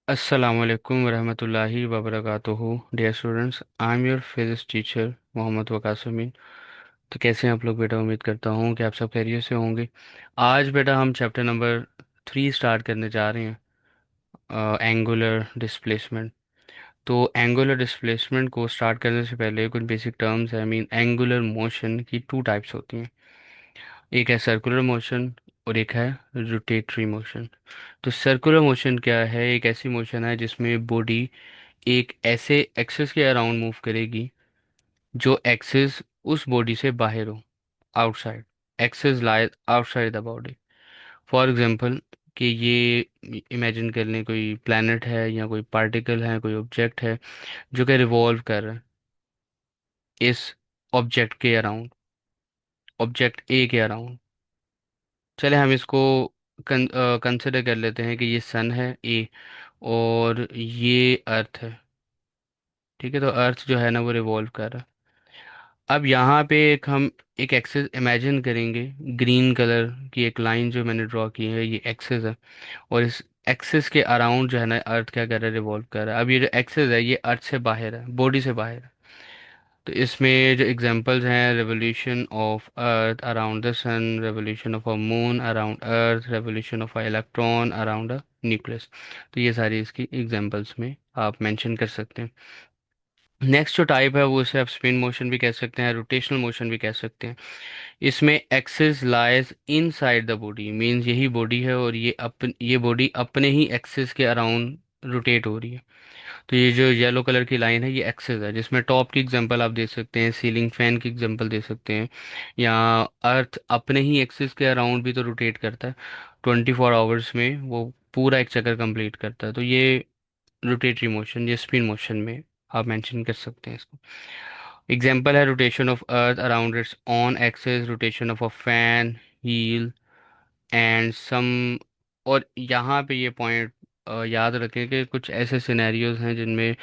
अस्सलाम वालेकुम वरहमतुल्लाहि वबरकातुहू। Dear students, I am your physics teacher Mohammad Waqas Amin. तो कैसे हैं आप लोग बेटा? उम्मीद करता हूँ कि आप सब खैरियत से होंगे। आज बेटा हम चैप्टर नंबर 3 स्टार्ट करने जा रहे हैं, एंगुलर डिस्प्लेसमेंट। तो एंगुलर डिस्प्लेसमेंट को स्टार्ट करने से पहले कुछ बेसिक टर्म्स है। आई मीन एंगुलर मोशन की टू टाइप्स होती हैं। एक है सर्कुलर मोशन और एक है रोटेटरी मोशन। तो सर्कुलर मोशन क्या है? एक ऐसी मोशन है जिसमें बॉडी एक ऐसे एक्सिस के अराउंड मूव करेगी जो एक्सिस उस बॉडी से बाहर हो, outside. Axis lies outside the body. For example कि ये इमेजिन कर लें कोई प्लैनेट है या कोई पार्टिकल है, कोई ऑब्जेक्ट है जो कि रिवॉल्व कर रहा है इस ऑब्जेक्ट के अराउंड, ऑब्जेक्ट ए के अराउंड। चले हम इसको कंसिडर कर लेते हैं कि ये सन है ए और ये अर्थ है। ठीक है, तो अर्थ जो है ना वो रिवॉल्व कर रहा है। अब यहाँ पे हम एक एक्सिस इमेजिन करेंगे। ग्रीन कलर की एक लाइन जो मैंने ड्रॉ की है ये एक्सिस है। और इस एक्सिस के अराउंड जो है ना अर्थ क्या कर रहा है? रिवॉल्व कर रहा है। अब ये जो एक्सिस है ये अर्थ से बाहर है, बॉडी से बाहर है। तो इसमें जो एग्जांपल्स हैं, revolution of earth around the sun, revolution of a moon around earth, revolution of a electron around a nucleus. तो ये सारी इसकी एग्जांपल्स में आप मेंशन कर सकते हैं। नेक्स्ट जो टाइप है वो इसे आप स्पिन मोशन भी कह सकते हैं, रोटेशनल मोशन भी कह सकते हैं। इसमें axis lies inside the body, means यही बॉडी है और ये बॉडी अपने ही एक्सिस के अराउंड रोटेट हो रही है। तो ये जो येलो कलर की लाइन है ये एक्सिस है, जिसमें टॉप की एग्जांपल आप दे सकते हैं, सीलिंग फैन की एग्जांपल दे सकते हैं, या अर्थ अपने ही एक्सिस के अराउंड भी तो रोटेट करता है। 24 आवर्स में वो पूरा एक चक्कर कंप्लीट करता है। तो ये रोटेटरी मोशन, ये स्पिन मोशन में आप मेंशन कर सकते हैं इसको। एग्जांपल है rotation of earth around its own axis, rotation of a fan wheel and some. और यहाँ पे ये पॉइंट याद रखें कि कुछ ऐसे सिनेरियोज हैं जिनमें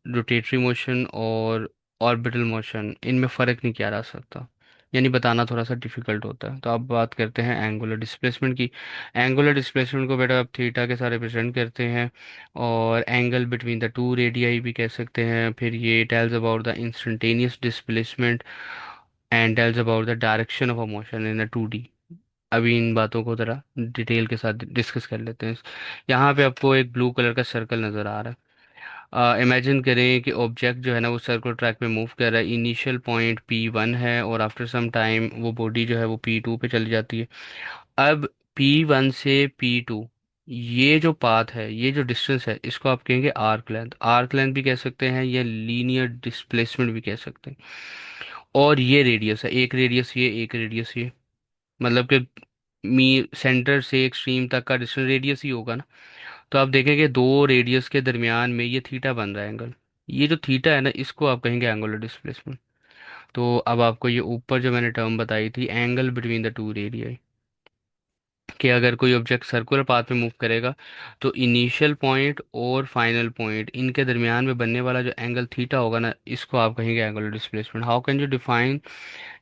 रोटेटरी मोशन और ऑर्बिटल मोशन इनमें फ़र्क नहीं किया जा सकता, यानी बताना थोड़ा सा डिफिकल्ट होता है। तो अब बात करते हैं एंगुलर डिस्प्लेसमेंट की। एंगुलर डिस्प्लेसमेंट को बेटा आप थीटा के साथ रिप्रेजेंट करते हैं, और angle between the two radii भी कह सकते हैं। फिर ये tells about the instantaneous displacement and tells about the direction of a motion in a 2D। अभी इन बातों को ज़रा डिटेल के साथ डिस्कस कर लेते हैं। यहाँ पे आपको एक ब्लू कलर का सर्कल नज़र आ रहा है। इमेजिन करें कि ऑब्जेक्ट जो है ना वो सर्कुलर ट्रैक पे मूव कर रहा है। इनिशियल पॉइंट P1 है और आफ्टर सम टाइम वो बॉडी जो है वो P2 पे चली जाती है। अब P1 से P2 ये जो पाथ है, ये जो डिस्टेंस है, इसको आप कहेंगे आर्क लेंथ। आर्क लेंथ भी कह सकते हैं या लीनियर डिस्प्लेसमेंट भी कह सकते हैं। और ये रेडियस है, एक रेडियस ये, एक रेडियस ये। मतलब कि मी सेंटर से एक्सट्रीम तक का डिस्टेंस रेडियस ही होगा ना। तो आप देखेंगे दो रेडियस के दरमियान में ये थीटा बन रहा है एंगल। ये जो थीटा है ना इसको आप कहेंगे एंगुलर डिस्प्लेसमेंट। तो अब आपको ये ऊपर जो मैंने टर्म बताई थी, angle between the two radii, कि अगर कोई ऑब्जेक्ट सर्कुलर पाथ में मूव करेगा तो इनिशियल पॉइंट और फाइनल पॉइंट इनके दरमियान में बनने वाला जो एंगल थीटा होगा ना इसको आप कहेंगे angular displacement. How can you define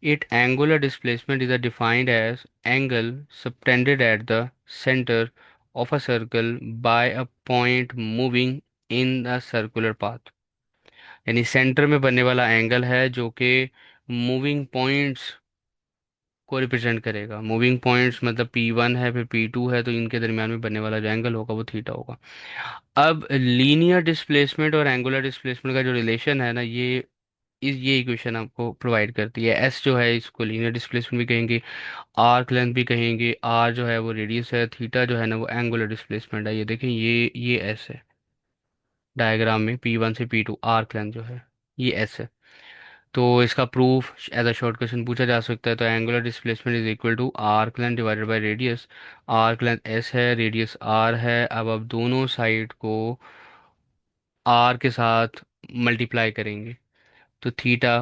it? Angular displacement is defined as angle subtended at the center of a circle by a point moving in the circular path। यानी सेंटर में बनने वाला angle है जो कि मूविंग पॉइंट्स को represent करेगा। Moving points मतलब P1 है फिर P2 है, तो इनके दरमियान में बनने वाला जो एंगल होगा वो थीटा होगा। अब लीनियर डिस्प्लेसमेंट और एंगुलर डिस्प्लेसमेंट का जो रिलेशन है ना ये इक्वेशन आपको प्रोवाइड करती है। एस जो है इसको लीनियर डिस्प्लेसमेंट भी कहेंगे, आर्क लेंथ भी कहेंगे, आर जो है वो रेडियस है, थीटा जो है ना वो एंगुलर डिस्प्लेसमेंट है। ये देखें, ये एस है डायग्राम में, P1 से P2 आर्क लेंथ जो है ये एस है। तो इसका proof as a short question पूछा जा सकता है। तो angular displacement is equal to arc length divided by radius. Arc length S है, रेडियस आर है। अब आप दोनों साइड को आर के साथ मल्टीप्लाई करेंगे, तो थीटा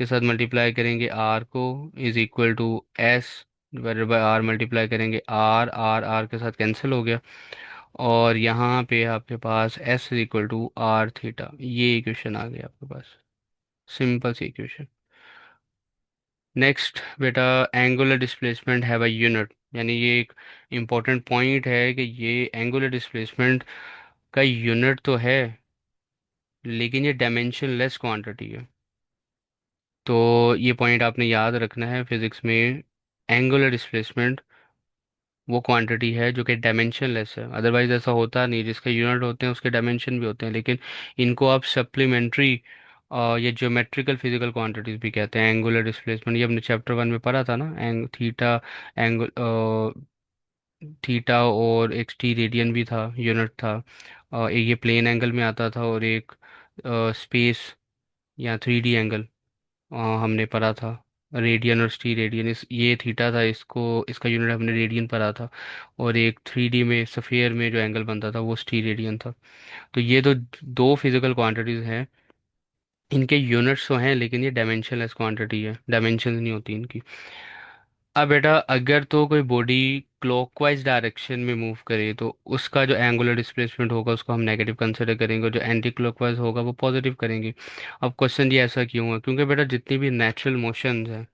के साथ मल्टीप्लाई करेंगे आर को, is equal to S divided by R, multiply करेंगे आर, आर आर के साथ कैंसिल हो गया। और यहाँ पे आपके पास S is equal to R theta, ये इक्वेशन आ गई आपके पास। सिंपल सी इक्वेशन। नेक्स्ट बेटा, angular displacement have a unit, यानी ये एक इम्पोर्टेंट पॉइंट है कि ये एंगुलर डिस्प्लेसमेंट का यूनिट तो है, लेकिन ये डायमेंशन लेस क्वांटिटी है। तो ये पॉइंट आपने याद रखना है फिजिक्स में। एंगुलर डिस्प्लेसमेंट वो क्वांटिटी है जो कि डायमेंशन लेस है, अदरवाइज ऐसा होता नहीं, जिसके यूनिट होते हैं उसके डायमेंशन भी होते हैं, लेकिन इनको आप सप्लीमेंट्री या ज्योमेट्रिकल फिजिकल क्वांटिटीज भी कहते हैं। एंगुलर डिस्प्लेसमेंट ये हमने चैप्टर 1 में पढ़ा था ना, थीटा, एंगल, थीटा और एक टी रेडियन भी था, यूनिट था। एक ये प्लेन एंगल में आता था, और एक स्पेस या 3D एंगल हमने पढ़ा था, रेडियन और स्टी रेडियन। इस ये थीटा था, इसको इसका यूनिट हमने रेडियन पढ़ा था। और एक 3D में सफ़ेयर में जो एंगल बनता था वो स्टी रेडियन था। तो ये तो दो फिजिकल क्वांटिटीज़ हैं, इनके यूनिट्स तो हैं, लेकिन ये डायमेंशनलेस क्वांटिटी है, डायमेंशन नहीं होती इनकी। अब बेटा, अगर तो कोई बॉडी क्लॉकवाइज डायरेक्शन में मूव करे तो उसका जो एंगुलर डिस्प्लेसमेंट होगा उसको हम नेगेटिव कंसिडर करेंगे, और जो एंटी क्लॉकवाइज होगा वो पॉजिटिव करेंगे। अब क्वेश्चन ये ऐसा क्यों है? क्योंकि बेटा जितनी भी नेचुरल मोशंस हैं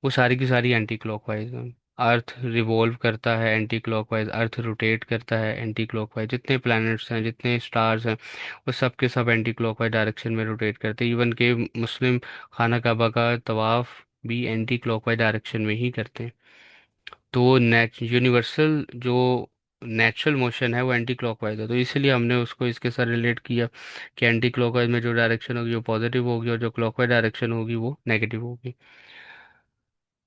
वो सारी की सारी एंटी क्लॉकवाइज हैं। अर्थ रिवॉल्व करता है एंटी क्लॉकवाइज, अर्थ रोटेट करता है एंटी क्लॉकवाइज, जितने प्लैनेट्स हैं जितने स्टार्स हैं वो सब के सब एंटी क्लॉकवाइज डायरेक्शन में रोटेट करते हैं। इवन के मुस्लिम खाना काबा का तवाफ भी एंटी क्लॉकवाइज डायरेक्शन में ही करते हैं। तो नेच यूनिवर्सल जो नेचुरल मोशन है वो एंटी क्लॉकवाइज है, तो इसलिए हमने उसको इसके साथ रिलेट किया कि एंटी क्लॉकवाइज में जो डायरेक्शन होगी वो पॉजिटिव होगी, और जो क्लॉकवाइज डायरेक्शन होगी वो नेगेटिव होगी।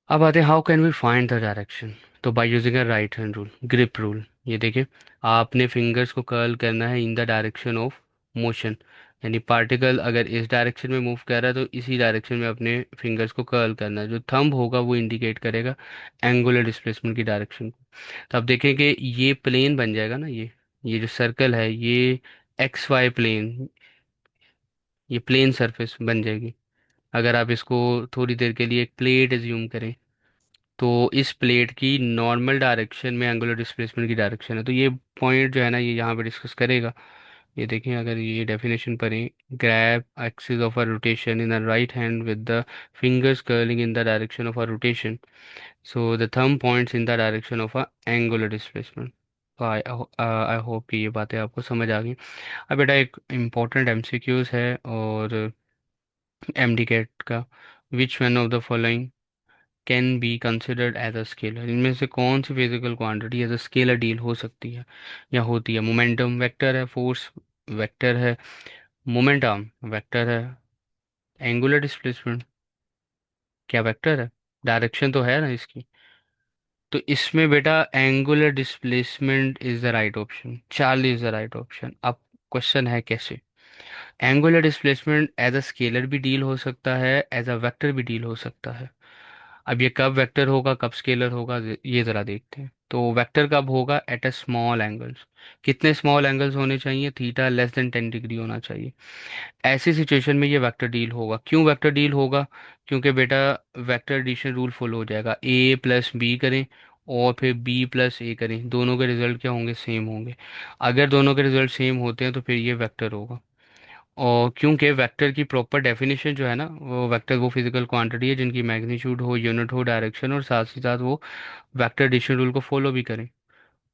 अब आते हैं how can we find the direction. तो by using a right hand rule, grip rule. ये देखिए, आपने फिंगर्स को कर्ल करना है in the direction of motion, यानी पार्टिकल अगर इस डायरेक्शन में मूव कर रहा है तो इसी डायरेक्शन में अपने फिंगर्स को कर्ल करना है। जो थंब होगा वो इंडिकेट करेगा एंगुलर डिस्प्लेसमेंट की डायरेक्शन को। तो आप देखें कि ये प्लेन बन जाएगा ना, ये जो सर्कल है ये एक्स वाई प्लेन, ये प्लेन सरफेस बन जाएगी। अगर आप इसको थोड़ी देर के लिए एक प्लेट एज्यूम करें, तो इस प्लेट की नॉर्मल डायरेक्शन में एंगुलर डिस्प्लेसमेंट की डायरेक्शन है। तो ये पॉइंट जो है ना, ये यहाँ पे डिस्कस करेगा। ये देखें, अगर ये डेफिनेशन पढ़ें, grab axis of a rotation in the right hand with the fingers curling in the direction of a rotation, so the thumb points in the direction of a angular displacement. तो I hope कि ये बातें आपको समझ आ गई। अब बेटा एक इम्पॉर्टेंट एमसीक्यूज है और एमडी कैट का, which one of the following can be considered as a scalar. इनमें से कौन सी physical quantity as a scalar deal हो सकती है या होती है? मोमेंटम वेक्टर है, फोर्स वेक्टर है, मोमेंट आर्म वेक्टर है, एंगुलर डिस्प्लेसमेंट क्या वेक्टर है? डायरेक्शन तो है ना इसकी। तो इसमें बेटा angular displacement is the right option, Charlie is the right option. अब क्वेश्चन है कैसे? Angular displacement as a scalar भी डील हो सकता है, एज अ वेक्टर भी डील हो सकता है। अब ये कब वेक्टर होगा कब स्केलर होगा, ये ज़रा देखते हैं। तो वेक्टर कब होगा? At a small angles. कितने स्मॉल एंगल्स होने चाहिए? थीटा लेस देन 10 डिग्री होना चाहिए। ऐसी सिचुएशन में ये वेक्टर डील होगा। क्यों वेक्टर डील होगा? क्योंकि बेटा वेक्टर एडिशन रूल फॉलो हो जाएगा, ए प्लस बी करें और फिर बी प्लस ए करें, दोनों के रिजल्ट क्या होंगे? सेम होंगे। अगर दोनों के रिजल्ट सेम होते हैं तो फिर ये वेक्टर होगा। और क्योंकि वेक्टर की प्रॉपर डेफिनेशन जो है ना, वो वेक्टर वो फिजिकल क्वांटिटी है जिनकी मैग्नीट्यूड हो, यूनिट हो, डायरेक्शन और साथ ही साथ वो वेक्टर एडिशन रूल को फॉलो भी करें।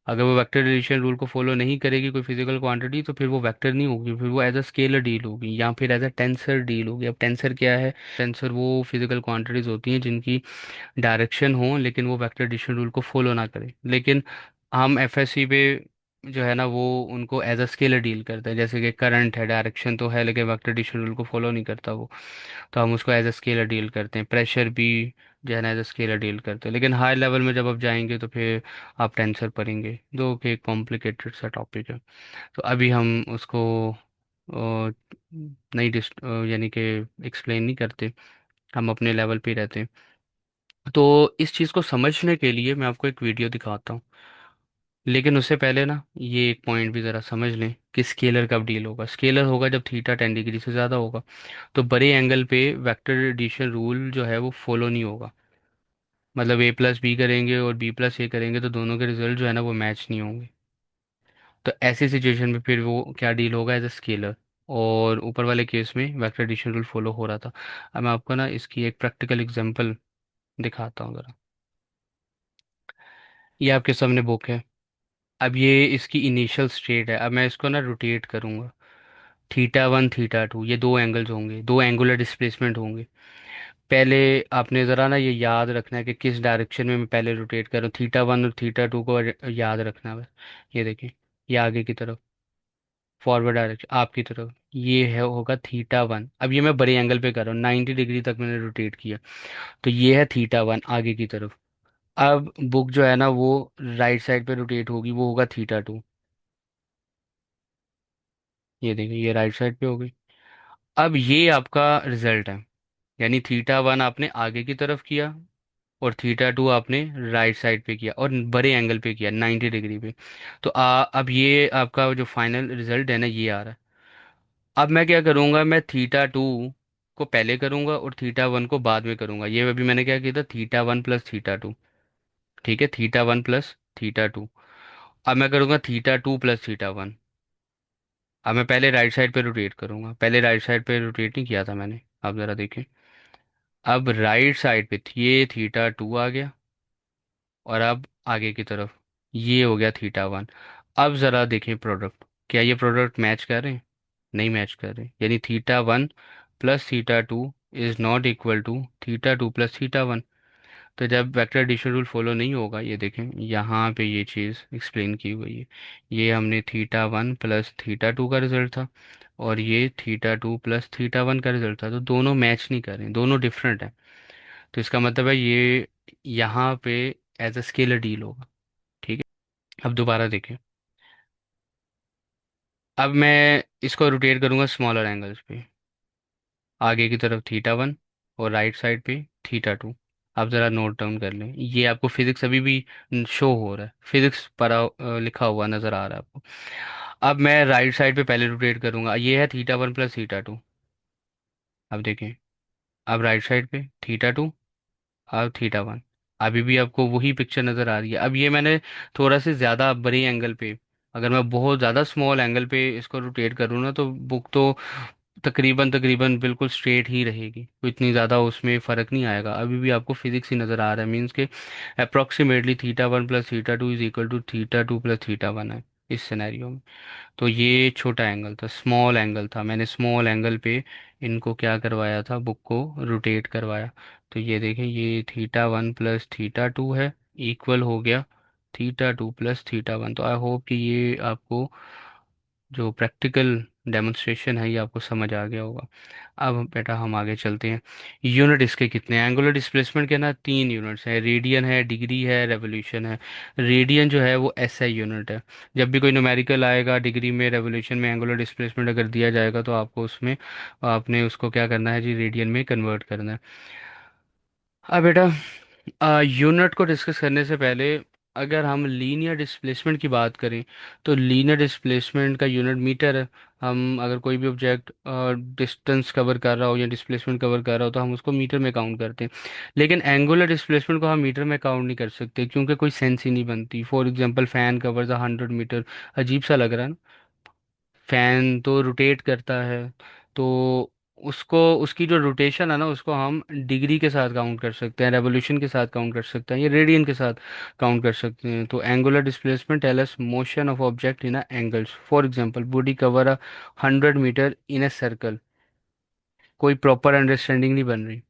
अगर वो वेक्टर एडिशन रूल को फॉलो नहीं करेगी कोई फिजिकल क्वांटिटी, तो फिर वो वेक्टर नहीं होगी, फिर वो एज अ स्केलर डील होगी या फिर एज अ टेंसर डील होगी। अब टेंसर क्या है? टेंसर वो फिजिकल क्वांटिटीज होती हैं जिनकी डायरेक्शन हो लेकिन वो वेक्टर एडिशन रूल को फॉलो ना करे। लेकिन हम एफएससी पे जो है ना वो उनको एज अ स्केलर डील करते हैं। जैसे कि करंट है, डायरेक्शन तो है लेकिन वेक्टर एडिशन रूल को फॉलो नहीं करता वो, तो हम उसको एज अ स्केलर डील करते हैं। प्रेशर भी जो है ना एज अ स्केलर डील करते हैं। लेकिन हाई लेवल में जब आप जाएंगे तो फिर आप टेंसर पढ़ेंगे, जो कि एक कॉम्प्लिकेटेड सा टॉपिक है। तो अभी हम उसको नहीं यानी कि एक्सप्लेन नहीं करते, हम अपने लेवल पे ही रहते हैं। तो इस चीज़ को समझने के लिए मैं आपको एक वीडियो दिखाता हूँ, लेकिन उससे पहले ना ये एक पॉइंट भी ज़रा समझ लें कि स्केलर कब डील होगा। स्केलर होगा जब थीटा 10 डिग्री से ज़्यादा होगा। तो बड़े एंगल पे वेक्टर एडिशन रूल जो है वो फॉलो नहीं होगा। मतलब ए प्लस बी करेंगे और बी प्लस ए करेंगे तो दोनों के रिजल्ट जो है ना वो मैच नहीं होंगे। तो ऐसी सिचुएशन में फिर वो क्या डील होगा? As a scalar. और ऊपर वाले केस में वेक्टर एडिशन रूल फॉलो हो रहा था। अब मैं आपको ना इसकी एक प्रैक्टिकल एग्जांपल दिखाता हूँ ज़रा। ये आपके सामने बुक है। अब ये इसकी इनिशियल स्टेट है। अब मैं इसको ना रोटेट करूँगा। थीटा 1 थीटा 2 ये दो एंगल्स होंगे, दो एंगुलर डिस्प्लेसमेंट होंगे। पहले आपने ज़रा ना ये याद रखना है कि किस डायरेक्शन में मैं पहले रोटेट कर रहा हूँ। थीटा 1 और थीटा 2 को याद रखना है बस। ये देखिए, ये आगे की तरफ, फॉरवर्ड डायरेक्शन आपकी तरफ, ये है होगा थीटा 1। अब ये मैं बड़े एंगल पे कर रहा हूँ, 90 डिग्री तक मैंने रोटेट किया। तो ये है थीटा 1 आगे की तरफ। अब बुक जो है ना वो राइट साइड पे रोटेट होगी, वो होगा थीटा 2। ये देखिए, ये राइट साइड पे होगी। अब ये आपका रिजल्ट है। यानी थीटा 1 आपने आगे की तरफ किया, और थीटा 2 आपने राइट साइड पे किया, और बड़े एंगल पे किया 90 डिग्री पे। तो अब ये आपका जो फाइनल रिजल्ट है ना, ये आ रहा है। अब मैं क्या करूँगा, मैं थीटा 2 को पहले करूँगा और थीटा 1 को बाद में करूँगा। ये अभी मैंने क्या किया था, थीटा 1 प्लस थीटा 2। ठीक है, थीटा 1 प्लस थीटा 2। अब मैं करूँगा थीटा 2 प्लस थीटा 1। अब मैं पहले राइट साइड पे रोटेट करूँगा, पहले राइट साइड पे रोटेट नहीं किया था मैंने। आप ज़रा देखें, अब राइट साइड पे ये थीटा 2 आ गया, और अब आगे की तरफ ये हो गया थीटा 1। अब ज़रा देखें प्रोडक्ट, क्या ये प्रोडक्ट मैच कर रहे हैं? नहीं मैच कर रहे, यानी theta 1 plus theta 2 is not equal to theta 2 plus theta 1। तो जब वेक्टर एडिशन रूल फॉलो नहीं होगा, ये देखें यहाँ पे ये चीज़ एक्सप्लेन की हुई है। ये हमने थीटा 1 प्लस थीटा 2 का रिजल्ट था, और ये थीटा 2 प्लस थीटा 1 का रिजल्ट था। तो दोनों मैच नहीं कर रहे हैं, दोनों डिफरेंट है। तो इसका मतलब है ये यहाँ पे एज अ स्केलर डील होगा। ठीक है। अब दोबारा देखें। अब मैं इसको रोटेट करूँगा स्मॉलर एंगल्स पे, आगे की तरफ थीटा 1 और राइट साइड पे थीटा 2। आप ज़रा नोट डाउन कर लें, ये आपको फिजिक्स अभी भी शो हो रहा है, फिजिक्स पढ़ा लिखा हुआ नज़र आ रहा है आपको। अब मैं राइट साइड पे पहले रोटेट करूँगा, ये है थीटा 1 प्लस थीटा 2। अब देखें, अब राइट साइड पे थीटा 2 और थीटा 1। अभी भी आपको वही पिक्चर नज़र आ रही है। अब ये मैंने थोड़ा से ज़्यादा बड़े एंगल पे, अगर मैं बहुत ज़्यादा स्मॉल एंगल पे इसको रोटेट करूँ ना, तो बुक तो तकरीबन तकरीबन बिल्कुल स्ट्रेट ही रहेगी, तो इतनी ज़्यादा उसमें फ़र्क नहीं आएगा। अभी भी आपको फिजिक्स ही नज़र आ रहा है, मीन्स के approximately theta 1 plus theta 2 is equal to theta 2 plus theta 1 है इस सिनेरियो में। तो ये छोटा एंगल था, स्मॉल एंगल था, मैंने स्मॉल एंगल पे इनको क्या करवाया था, बुक को रोटेट करवाया। तो ये देखें, ये थीटा 1 प्लस थीटा 2 है, इक्वल हो गया थीटा 2 प्लस थीटा 1। तो आई होप कि ये आपको जो प्रैक्टिकल डेमोन्स्ट्रेशन है ये आपको समझ आ गया होगा। अब बेटा हम आगे चलते हैं। यूनिट इसके कितने हैं? एंगुलर डिस्प्लेसमेंट के ना तीन यूनिट्स हैं, रेडियन है, डिग्री है, रेवोल्यूशन है। रेडियन जो है वो एसआई यूनिट है। जब भी कोई न्यूमेरिकल आएगा डिग्री में, रेवोल्यूशन में, एंगुलर डिस्प्लेसमेंट अगर दिया जाएगा, तो आपको उसमें आपने उसको क्या करना है जी, रेडियन में कन्वर्ट करना है। अब बेटा यूनिट को डिस्कस करने से पहले, अगर हम लीनियर डिस्प्लेसमेंट की बात करें, तो लीनियर डिस्प्लेसमेंट का यूनिट मीटर है। हम अगर कोई भी ऑब्जेक्ट डिस्टेंस कवर कर रहा हो या डिस्प्लेसमेंट कवर कर रहा हो, तो हम उसको मीटर में काउंट करते हैं। लेकिन एंगुलर डिस्प्लेसमेंट को हम मीटर में काउंट नहीं कर सकते, क्योंकि कोई सेंस ही नहीं बनती। For example fan covers 100 metre, अजीब सा लग रहा है ना। फैन तो रोटेट करता है, तो उसको, उसकी जो रोटेशन है ना, उसको हम डिग्री के साथ काउंट कर सकते हैं, रेवोल्यूशन के साथ काउंट कर सकते हैं, या रेडियन के साथ काउंट कर सकते हैं। तो angular displacement tell us motion of object in angles. For example body cover 100 metre in a circle, कोई प्रॉपर अंडरस्टैंडिंग नहीं बन रही।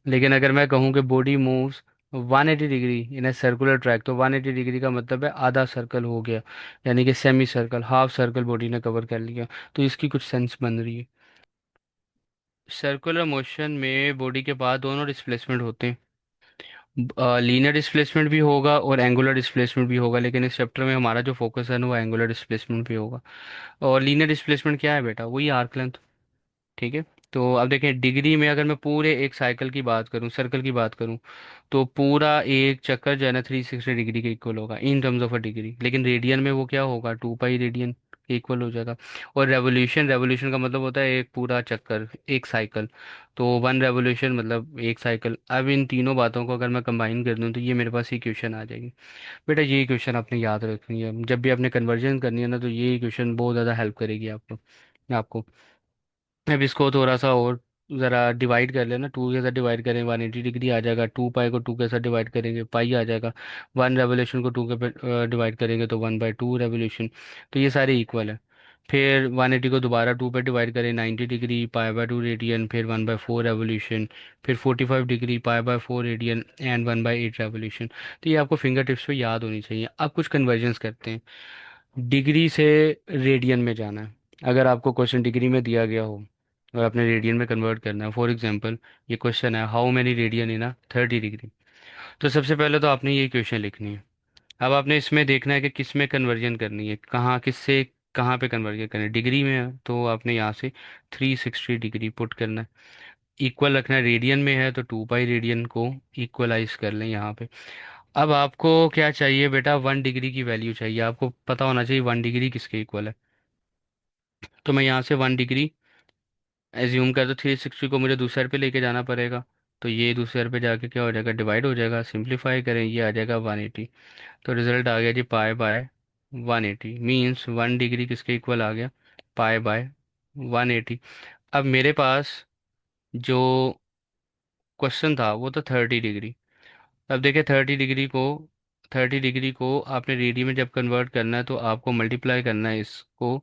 लेकिन अगर मैं कहूँ कि body moves 180 degree in a circular track, तो 180 डिग्री का मतलब है आधा सर्कल हो गया, यानी कि semi circle, half circle body ने कवर कर लिया। तो इसकी कुछ सेंस बन रही है। सर्कुलर मोशन में बॉडी के पास दोनों डिस्प्लेसमेंट होते हैं, लीनियर डिस्प्लेसमेंट भी होगा और एंगुलर डिस्प्लेसमेंट भी होगा, लेकिन इस चैप्टर में हमारा जो फोकस है ना, वो एंगुलर डिस्प्लेसमेंट पे होगा। और लीनियर डिस्प्लेसमेंट क्या है बेटा? वही आर्क लेंथ। ठीक है। तो अब देखें, डिग्री में अगर मैं पूरे एक साइकिल की बात करूं, सर्कल की बात करूं, तो पूरा एक चक्कर जो है ना 360 डिग्री के इक्वल होगा in terms of a degree. लेकिन रेडियन में वो क्या होगा, 2 पाई रेडियन के इक्वल हो जाएगा। और रेवोल्यूशन, रेवोल्यूशन का मतलब होता है एक पूरा चक्कर, एक साइकिल। तो 1 रेवोल्यूशन मतलब एक साइकिल। अब इन तीनों बातों को अगर मैं कंबाइन कर दूं, तो ये मेरे पास ही क्वेश्चन आ जाएगी। बेटा ये क्वेश्चन आपने याद रखनी है, जब भी आपने कन्वर्जन करनी है ना, तो ये क्वेश्चन बहुत ज़्यादा हेल्प करेगी आपको आपको। अब इसको थोड़ा सा और ज़रा डिवाइड कर लेना, टू के साथ डिवाइड करें 180 डिग्री आ जाएगा, टू पाई को टू के साथ डिवाइड करेंगे पाई आ जाएगा, वन रेवोल्यूशन को टू के डिवाइड करेंगे तो 1/2 रेवोल्यूशन। तो ये सारे इक्वल है। फिर 180 को दोबारा टू पे डिवाइड करें 90 डिग्री पाई/2 रेडियन, फिर 1/4 रेवोल्यूशन, फिर 45 डिग्री पाई/4 रेडियन एंड 1/8 रेवोल्यूशन। तो ये आपको फिंगर टिप्स पे याद होनी चाहिए। अब कुछ कन्वर्जन्स करते हैं। डिग्री से रेडियन में जाना है। अगर आपको क्वेश्चन डिग्री में दिया गया हो और आपने रेडियन में कन्वर्ट करना है, फॉर एग्जांपल ये क्वेश्चन है how many radian in 30 degree. तो सबसे पहले तो आपने ये इक्वेशन लिखनी है। अब आपने इसमें देखना है कि किस में कन्वर्जन करनी है, कहाँ किससे कहाँ पे कन्वर्जन करना है। डिग्री में है तो आपने यहाँ से 360 डिग्री पुट करना है। इक्वल रखना है, रेडियन में है तो 2 पाई रेडियन को इक्वलाइज कर लें यहाँ पे। अब आपको क्या चाहिए बेटा, 1 डिग्री की वैल्यू चाहिए। आपको पता होना चाहिए 1 डिग्री किसके इक्वल है। तो मैं यहाँ से 1 डिग्री एज्यूम कर, तो 360 को मुझे दूसरे पे लेके जाना पड़ेगा। तो ये दूसरे पे जाके क्या हो जाएगा, डिवाइड हो जाएगा। सिंप्लीफाई करें, ये आ जाएगा 180। तो रिजल्ट आ गया जी पाई/180, मीन्स 1 डिग्री किसके इक्वल आ गया, पाई/180। अब मेरे पास जो क्वेश्चन था वो तो 30 डिग्री। अब देखिए 30 डिग्री को आपने रेडियन में जब कन्वर्ट करना है तो आपको मल्टीप्लाई करना है इसको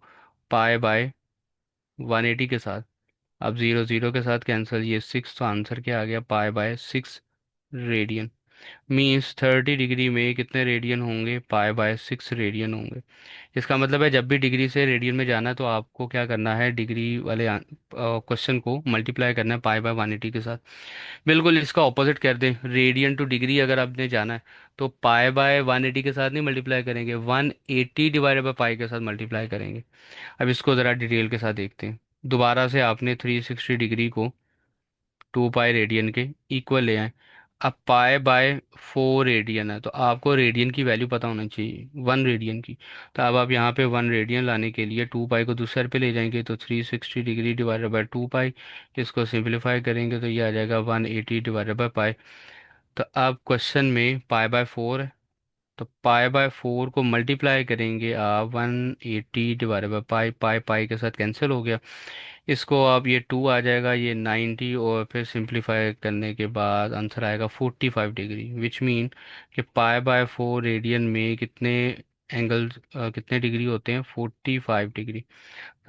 पाई/180 के साथ। अब जीरो जीरो के साथ कैंसिल, ये 6, तो आंसर क्या आ गया, पाई/6 रेडियन। मीन्स 30 डिग्री में कितने रेडियन होंगे, पाई/6 रेडियन होंगे। इसका मतलब है जब भी डिग्री से रेडियन में जाना है तो आपको क्या करना है, डिग्री वाले क्वेश्चन को मल्टीप्लाई करना है पाई/180 के साथ। बिल्कुल इसका ऑपोजिट कर दें, रेडियन टू डिग्री अगर आपने जाना है तो पाई/180 के साथ नहीं मल्टीप्लाई करेंगे, 180 डिवाइडेड बाई पाई के साथ मल्टीप्लाई करेंगे। अब इसको ज़रा डिटेल के साथ देखते हैं। दोबारा से आपने 360 डिग्री को 2 पाई रेडियन के इक्वल ले आए। अब पाई/4 रेडियन है तो आपको रेडियन की वैल्यू पता होना चाहिए, 1 रेडियन की। तो अब आप यहाँ पे 1 रेडियन लाने के लिए 2 पाई को दूसरे पे ले जाएंगे, तो 360 डिग्री डिवाइडेड बाई 2 पाई। इसको सिंप्लीफाई करेंगे तो ये आ जाएगा 180 डिवाइडेड बाई पाई। तो अब क्वेश्चन में पाई/4 है, तो पाई/4 को मल्टीप्लाई करेंगे आप 180 डिवाइडेड बाई पाई, पाई पाई के साथ कैंसिल हो गया। इसको आप ये 2 आ जाएगा, ये 90, और फिर सिंप्लीफाई करने के बाद आंसर आएगा 45 डिग्री, विच मीन कि पाई/4 रेडियन में कितने एंगल कितने डिग्री होते हैं, 45 डिग्री।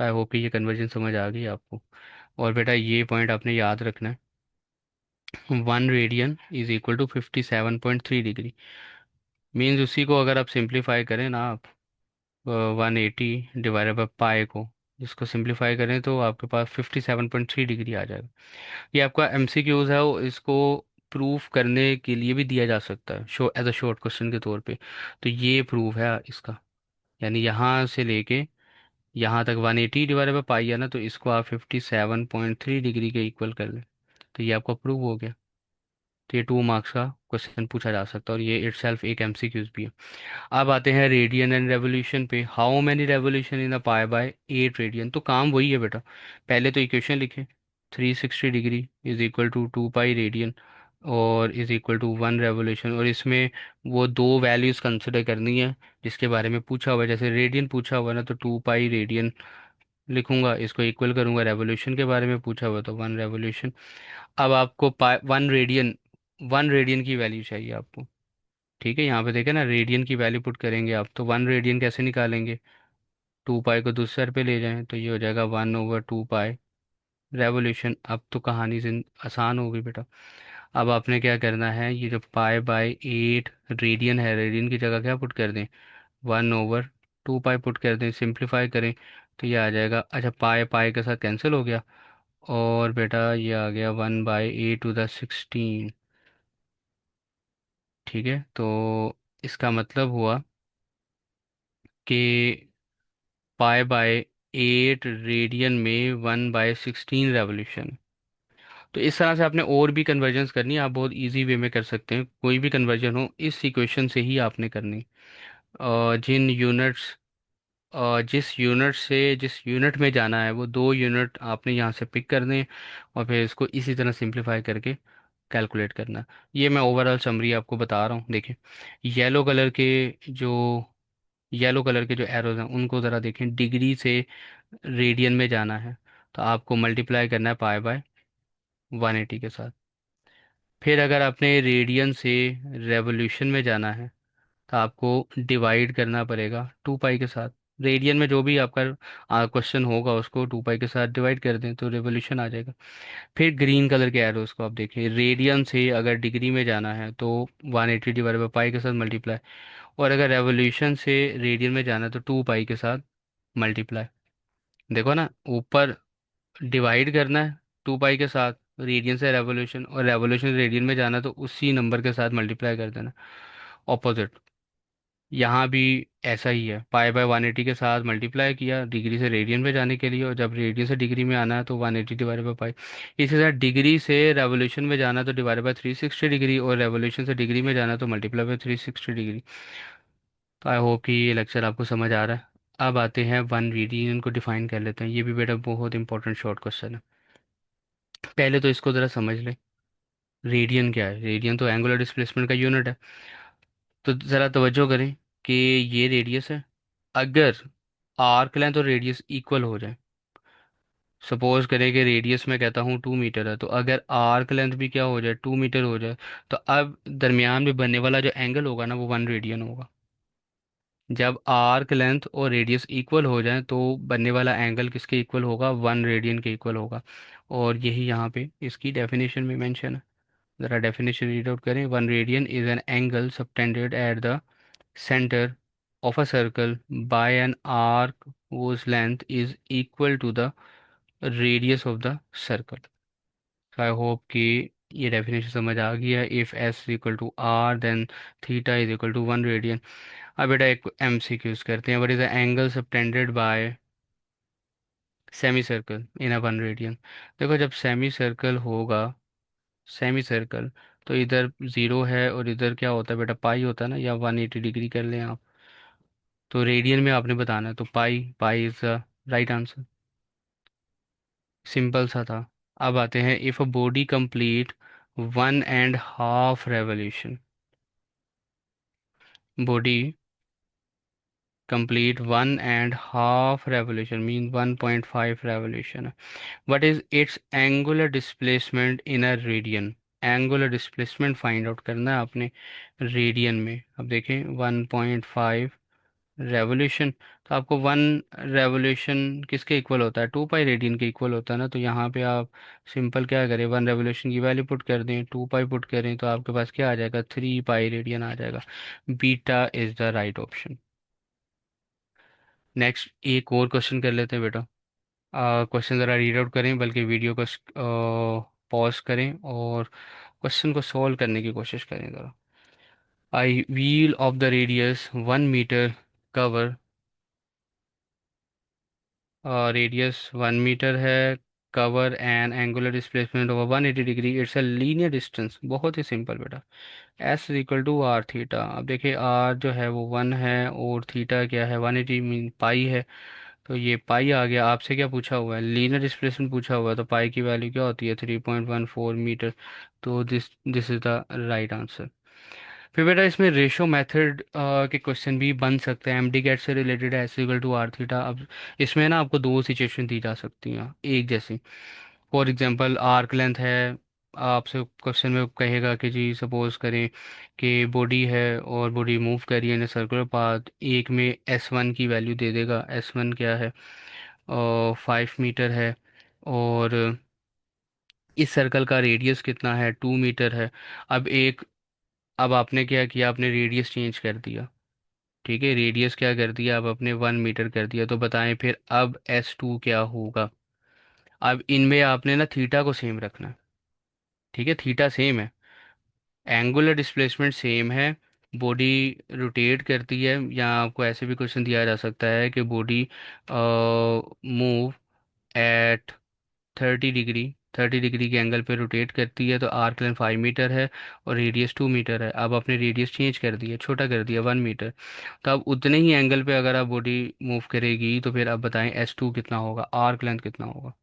आई होप कि ये कन्वर्जन समझ आ गई आपको। और बेटा ये पॉइंट आपने याद रखना है, 1 radian is equal to 57.3 degree. Means उसी को अगर आप सिंप्लीफाई करें ना आप, 180 डिवाइडेड बाई पाई को, जिसको सिंप्लीफाई करें तो आपके पास 57.3 डिग्री आ जाएगा। ये आपका एमसीक्यूज है, वो इसको प्रूफ करने के लिए भी दिया जा सकता है, show as a short question के तौर पे। तो ये प्रूफ है इसका, यानी यहाँ से लेके यहाँ तक 180 डिवाइडेड बाई पाई है ना, तो इसको आप 57.3 डिग्री के इक्वल कर लें, तो ये आपका प्रूव हो गया। तो ये 2 मार्क्स का क्वेश्चन पूछा जा सकता है, और ये इटसेल्फ एक एमसीक्यूज भी है। अब आते हैं रेडियन एंड रेवोल्यूशन पे। How many revolution in a पाई/8 रेडियन। तो काम वही है बेटा, पहले तो इक्वेशन लिखे, 360 degree is equal to 2 pi radian और इज इक्वल टू 1 रेवोल्यूशन, और इसमें वो दो वैल्यूज कंसिडर करनी है जिसके बारे में पूछा हुआ है। जैसे रेडियन पूछा हुआ है ना, तो 2 पाई रेडियन लिखूंगा, इसको इक्वल करूंगा। रेवोल्यूशन के बारे में पूछा हुआ है तो 1 रेवोल्यूशन। अब आपको पाई 1 रेडियन, 1 रेडियन की वैल्यू चाहिए आपको। ठीक है, यहाँ पे देखें ना, रेडियन की वैल्यू पुट करेंगे आप, तो 1 रेडियन कैसे निकालेंगे, 2 पाई को दूसरे पे ले जाएं तो ये हो जाएगा 1/2 पाई रेवोल्यूशन। अब तो कहानी आसान हो गई बेटा। अब आपने क्या करना है, ये जो पाई/8 रेडियन है, रेडियन की जगह क्या पुट कर दें, 1/2 पाई पुट कर दें, सिंप्लीफाई करें तो ये आ जाएगा। अच्छा, पाई पाई के साथ कैंसिल हो गया, और बेटा ये आ गया 1/8 टू द 16। ठीक है, तो इसका मतलब हुआ कि पाई/8 रेडियन में 1/16 रेवोल्यूशन। तो इस तरह से आपने और भी कन्वर्जन्स करनी है, आप बहुत इजी वे में कर सकते हैं। कोई भी कन्वर्जन हो इस इक्वेशन से ही आपने करनी। जिन यूनिट्स जिस यूनिट में जाना है वो 2 यूनिट आपने यहाँ से पिक करने हैं, और फिर इसको इसी तरह सिंप्लीफाई करके कैलकुलेट करना है। ये मैं ओवरऑल समरी आपको बता रहा हूँ। देखिए, येलो कलर के जो येलो कलर के जो एरोज हैं उनको ज़रा देखें, डिग्री से रेडियन में जाना है। तो आपको मल्टीप्लाई करना है पाई बाय 180 के साथ। फिर अगर आपने रेडियन से रेवोल्यूशन में जाना है तो आपको डिवाइड करना पड़ेगा 2 पाई के साथ। रेडियन में जो भी आपका क्वेश्चन होगा उसको 2 पाई के साथ डिवाइड कर दें तो रेवोल्यूशन आ जाएगा। फिर ग्रीन कलर के एरोस को आप देखिए, रेडियन से अगर डिग्री में जाना है तो 180 डिवाइड बाई पाई के साथ मल्टीप्लाई, और अगर रेवोल्यूशन से रेडियन में जाना है तो 2 पाई के साथ मल्टीप्लाई। देखो ना, ऊपर डिवाइड करना है 2 पाई के साथ रेडियन से रेवोल्यूशन, और रेवोल्यूशन से रेडियन में जाना है तो उसी नंबर के साथ मल्टीप्लाई कर देना, ऑपोजिट। यहाँ भी ऐसा ही है, पाई बाय 180 के साथ मल्टीप्लाई किया डिग्री से रेडियन में जाने के लिए, और जब रेडियन से डिग्री में आना है तो 180 डिवाइड बाई पाई। इसी तरह डिग्री से रेवोल्यूशन में जाना है तो डिवाइड बाय 360 डिग्री, और रेवोल्यूशन से डिग्री में जाना है तो मल्टीप्लाई बाय 360 डिग्री। तो आई होप कि ये लेक्चर आपको समझ आ रहा है। अब आते हैं वन रेडियन को डिफाइन कर लेते हैं, ये भी बेटा बहुत इंपॉर्टेंट शॉर्ट क्वेश्चन है। पहले तो इसको ज़रा समझ लें, रेडियन क्या है। रेडियन तो एंगुलर डिस्प्लेसमेंट का यूनिट है। तो ज़रा तवज्जो करें कि ये रेडियस है। अगर आर्क लेंथ और रेडियस इक्वल हो जाए, सपोज करें कि रेडियस में कहता हूँ 2 मीटर है, तो अगर आर्क लेंथ भी क्या हो जाए 2 मीटर हो जाए, तो अब दरमियान में बनने वाला जो एंगल होगा ना वो 1 रेडियन होगा। जब आर्क लेंथ और रेडियस इक्वल हो जाए तो बनने वाला एंगल किसके इक्वल होगा, 1 रेडियन के इक्वल होगा। और यही यहाँ पे इसकी डेफिनेशन में मेंशन है। ज़रा डेफिनेशन रीड आउट करें। 1 radian is an angle subtended at the center of a circle by an arc whose length is equal to the radius of the circle। So I hope कि ये definition समझ आ गई है। If S is equal to R then theta is equal to 1 radian. अब बेटा एक MCQs करते हैं। What is the angle subtended by semicircle in a 1 radian. देखो जब सेमी सर्कल होगा, सेमी सर्कल, तो इधर 0 है और इधर क्या होता है बेटा, पाई होता है ना, या 180 डिग्री कर लें आप। तो रेडियन में आपने बताना है, तो pi pi is the right answer. Simple सा था। अब आते हैं, if a body complete 1.5 revolution, body complete 1.5 revolution mean 1.5 revolution, what is its angular displacement in a radian. Angular displacement find out करना है आपने रेडियन में। अब देखें 1.5 रेवोल्यूशन, तो आपको 1 रेवोल्यूशन किसके इक्वल होता है, 2 पाई रेडियन के इक्वल होता है ना। तो यहाँ पे आप सिंपल क्या करें, 1 रेवोल्यूशन की वैल्यू पुट कर दें, 2 पाई पुट करें, तो आपके पास क्या आ जाएगा, 3 पाई रेडियन आ जाएगा। Beta is the right option. Next एक और क्वेश्चन कर लेते हैं बेटा। क्वेश्चन ज़रा रीड आउट करें, बल्कि वीडियो को पॉज करें और क्वेश्चन को सॉल्व करने की कोशिश करें ज़रा। A wheel of the radius 1 metre cover, radius 1 metre है, cover an angular displacement over 180 degree, it's a linear distance. बहुत ही सिंपल बेटा, S is equal to R theta. अब देखिए आर जो है वो 1 है और थीटा क्या है, 180 मीन पाई है। तो ये पाई आ गया। आपसे क्या पूछा हुआ है, लीनियर डिस्प्लेसमेंट पूछा हुआ है, तो पाई की वैल्यू क्या होती है, 3.14 मीटर। तो this this is the right answer. फिर बेटा इसमें रेशो मेथड के क्वेश्चन भी बन सकते हैं, एमडी गेट से रिलेटेड है, S equal to R theta. अब इसमें ना आपको दो सिचुएशन दी जा सकती हैं एक जैसी। फॉर एग्जांपल आर्क लेंथ है, आपसे क्वेश्चन में कहेगा कि जी सपोज करें कि बॉडी है और बॉडी मूव कर रही है इन सर्कुलर पाथ, एक में S1 की वैल्यू दे देगा। S1 क्या है, 5 मीटर है, और इस सर्कल का रेडियस कितना है, 2 मीटर है। अब एक, अब आपने क्या किया, आपने रेडियस चेंज कर दिया। ठीक है, रेडियस क्या कर दिया, अब आपने 1 मीटर कर दिया। तो बताएं फिर अब S2 क्या होगा। अब इनमें आपने ना थीटा को सेम रखना है। ठीक है, थीटा सेम है, एंगुलर डिस्प्लेसमेंट सेम है, बॉडी रोटेट करती है, या आपको ऐसे भी क्वेश्चन दिया जा सकता है कि body move at 30 degree, 30 degree के एंगल पे रोटेट करती है। तो आर्क लेंथ 5 मीटर है और रेडियस 2 मीटर है। अब आपने रेडियस चेंज कर दिया, छोटा कर दिया 1 मीटर। तो अब उतने ही एंगल पे अगर आप बॉडी मूव करेगी तो फिर आप बताएं S2 कितना होगा, आर्क लेंथ कितना होगा।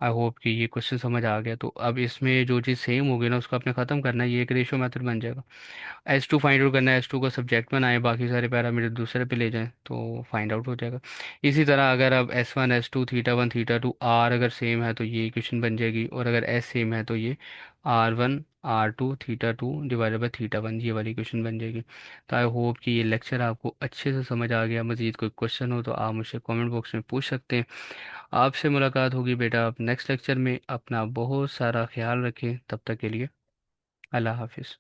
आई होप कि ये क्वेश्चन समझ आ गया। तो अब इसमें जो चीज़ सेम होगी ना उसको आपने ख़त्म करना है, ये एक रेशियो मेथड बन जाएगा। S2 फाइंड आउट करना है, S2 को सब्जेक्ट बनाए, बाकी सारे पैरामीटर दूसरे पे ले जाएं तो फाइंड आउट हो जाएगा। इसी तरह अगर अब S1 S2 theta 1 theta 2 R अगर सेम है तो ये इक्वेशन बन जाएगी, और अगर S सेम है तो ये R1 R2 theta 2 divided by theta 1 ये वाली इक्वेशन बन जाएगी। तो आई होप कि ये लेक्चर आपको अच्छे से समझ आ गया। मज़ीद कोई क्वेश्चन हो तो आप मुझसे कमेंट बॉक्स में पूछ सकते हैं। आपसे मुलाकात होगी बेटा आप नेक्स्ट लेक्चर में। अपना बहुत सारा ख्याल रखें, तब तक के लिए अल्लाह हाफिज़।